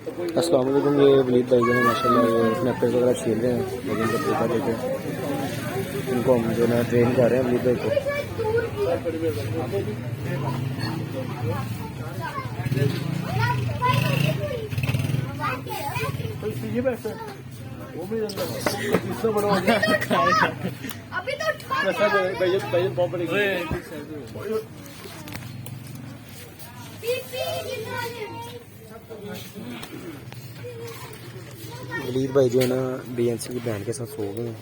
अस्सलाम वालेकुम। ये वलीद भाई जो है माशाल्लाह ये कनेक्टर्स वगैरह छील रहे हैं, लेकिन इनका तरीका देखें। इनको हम जो है ट्रेन कर रहे हैं वलीद भाई को। वलीद भाई जो है ना बीएनसी की बहन के साथ सो गए हैं।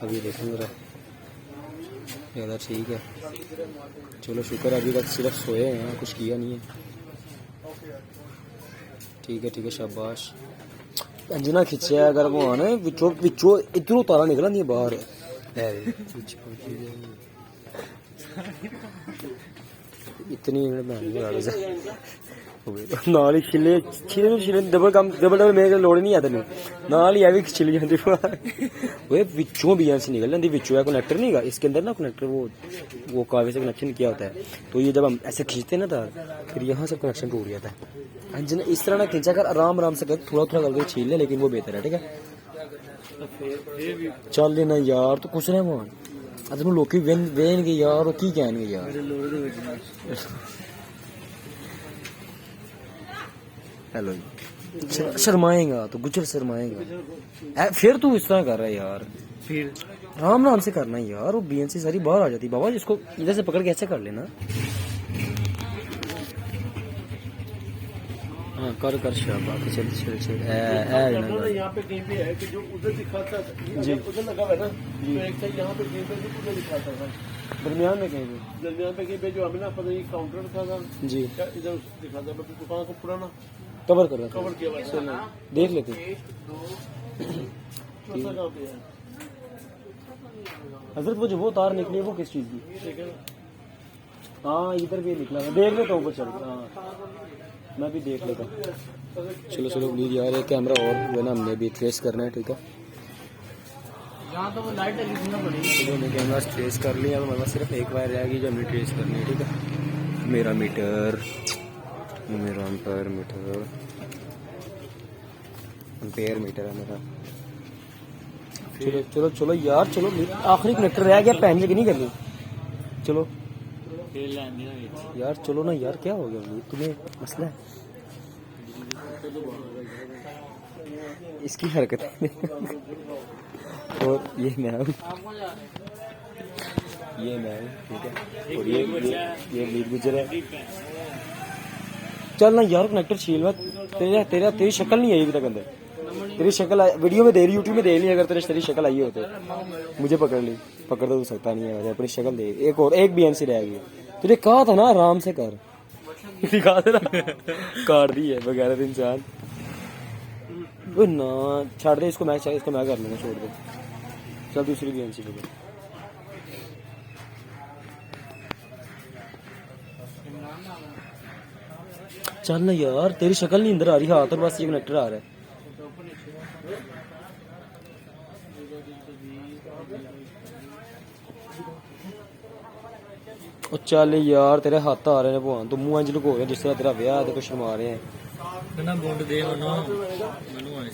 अभी देखेंगे जरा ज़्यादा ठीक है। चलो शुक्र अभी तक सिर्फ सोए हैं, कुछ किया नहीं है। ठीक है शाबाश। अंजना खिंचा अगर वो आना विचो विचो इधरों तारा निकला नहीं बाहर इतनी नाल ही छिले छिले छिले डबल काम डबल मेरे लोड़ नहीं आता नाल ही भी छिल जाती वो विचों बीएनसी निकल जाती विचों है कनेक्टर नहीं है इसके अंदर ना कनेक्टर वो कावे से कनेक्शन किया होता है। तो ये जब हम ऐसे खींचते हैं ना तार फिर यहाँ से कनेक्शन टूट जाता है। अंजना इस तरह ना खींचा कर आराम आराम से कर थोड़ा थोड़ा करके छील ले, लेकिन वो बेहतर है। ठीक है चल लेना यार तो कुछ नहीं मान अज मैं लोग वेन गए यार वो की कहन गए यार। हेलो शर्माएगा तो गुजर शर्माएगा फिर तू इस तरह कर रहा है यार। फिर आराम से करना है यार। वो बीएनसी सारी बाहर आ जाती बाबा जिसको इधर से पकड़ के ऐसे कर लेना। हाँ कर शाबाश चल यहाँ पे कहीं पे है कि जो उधर दिखाता जी उधर लगा हुआ है ना तो एक साइड यहाँ पे कहीं पे उधर दिखाता है दरमियान में कहीं पे जो हमें ना पता नहीं काउंटर था जी इधर दिखाता है दुकान को पुराना कवर कर रहा कवर किया हुआ है। देख लेते हजरत वो तार निकली वो किस चीज की? हाँ इधर भी निकला देख लेता हूँ ऊपर चल। हाँ मैं भी देख लेता हूँ। चलो प्लीज यार एक कैमरा और जो है ना हमने भी ट्रेस करना है। ठीक है तो वो लाइट हमने कैमरा ट्रेस कर लिया। हमारे पास सिर्फ एक वायर रहेगी जो हमने ट्रेस करनी है। ठीक है मेरा मीटर एम्पेयर मीटर है मेरा। चलो यार चलो आखिरी कनेक्टर रह गया पहन की नहीं करनी। चलो यार चलो ना यार क्या हो गया तुम्हें मसला है इसकी हरकत और ये मैं ठीक है और ये वीर गुजर है। चल ना यार कनेक्टर छील में तेरी शक्ल नहीं आई अभी तक अंदर। तेरी शक्ल वीडियो में दे रही यूट्यूब में दे ली। अगर तेरी शक्ल आई हो तो मुझे पकड़ तो सकता नहीं है। अपनी शक्ल दे एक और एक बीएनसी रहेगी। तुझे कहा था ना आराम से कर दिखा दे ना काट दी है बगैर इंसान ना छोड़ दे इसको मैं कर लूंगा छोड़ दे। चल दूसरी बीएनसी पे चल ना यार तेरी शक्ल नहीं अंदर आ रही हाथ और बस ये कनेक्टर आ रहा है। और चल यार तेरे हाथ आ रहे हैं भगवान तो मुंह इंज लुको गया जिस तरह तेरा ब्याह है तो शर्मा रहे हैं ना बोंड दे मनो आए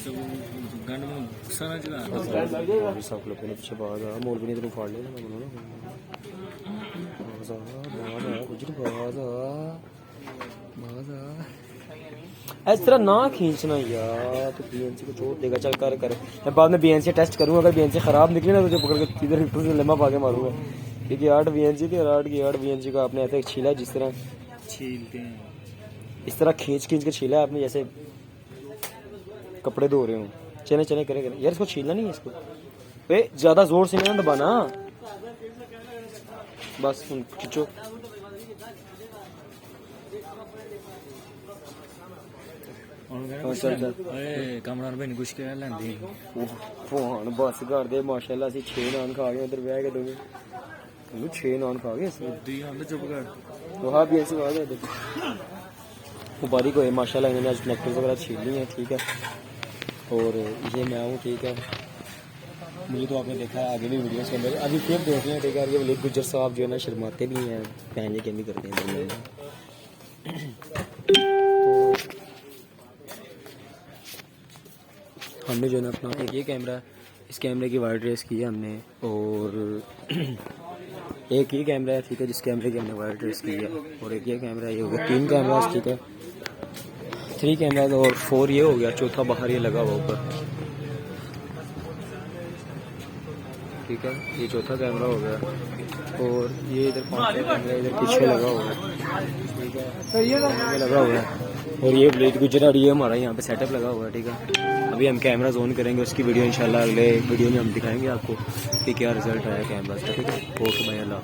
सब गंड में गुस्सा ना चला सब लोग ने पीछे बाज आ मौलवी ने तेरे फाड़ लिया ना इस तरह ना खींचना यार तो बीएनसी को छोड़ देगा। चल कर मैं बाद में बीएनसी टेस्ट करूंगा। अगर बीएनसी खराब निकली ना तो पकड़ के सीधे लम्बा पा के मारूंगा क्योंकि 8 बीएनसी थी और 8 बीएनसी को आपने ऐसे छीला जिस तरह छीलते हैं इस तरह खींच कर छीला आपने जैसे कपड़े धो रहे हो। चले करे यार इसको छीलना नहीं है इसको ज्यादा जोर से नहीं दबाना बस खींचो। कमरान भाई ने कुछ कह लेंदी फोन बस कर दे माशाल्लाह ਅਸੀਂ 6 ਨਾਨ ਖਾ ਗਏ ਉਧਰ ਬਹਿ ਕੇ ਦੋਵੇਂ हम 6 नान खा गए चुप कर तो हाँ भी ऐसे खा गए मुबारक हुए माशाल्लाह इन्होंने आज कनेक्टर्स वगैरह छीन ली हैं। ठीक है और ये मैं हूँ। ठीक है मुझे तो आपने देखा है आगे भी वीडियोस के अंदर अभी फिर देख रहे हैं। ठीक है ये वलीद गुजर साहब जो है ना शर्माते भी हैं पहले के भी करते हैं तो सामने जो है ना अपना एक ये कैमरा है, इस कैमरे की वायर ट्रेस की है हमने, और एक ये कैमरा है, ठीक है, जिस कैमरे की हमने वायर ट्रेस की है, और एक ये कैमरा है, ये हो गया 3 कैमरा, ठीक है, 3 कैमरा, और 4 ये हो गया, चौथा बाहर ये लगा हुआ ऊपर, ठीक है, ये चौथा कैमरा हो गया, और ये इधर 5वां कैमरा इधर पीछे लगा हुआ है, ठीक है, ये लगा हुआ है, और ये ब्लेड गुजरा, ये हमारा यहाँ पे सेटअप लगा हुआ है, ठीक है। अभी हम कैमरा ऑन करेंगे, उसकी वीडियो इंशाल्लाह अगले वीडियो में हम दिखाएंगे आपको कि क्या रिजल्ट आया कैमरा का, ठीक है। ओके भाई, अल्लाह।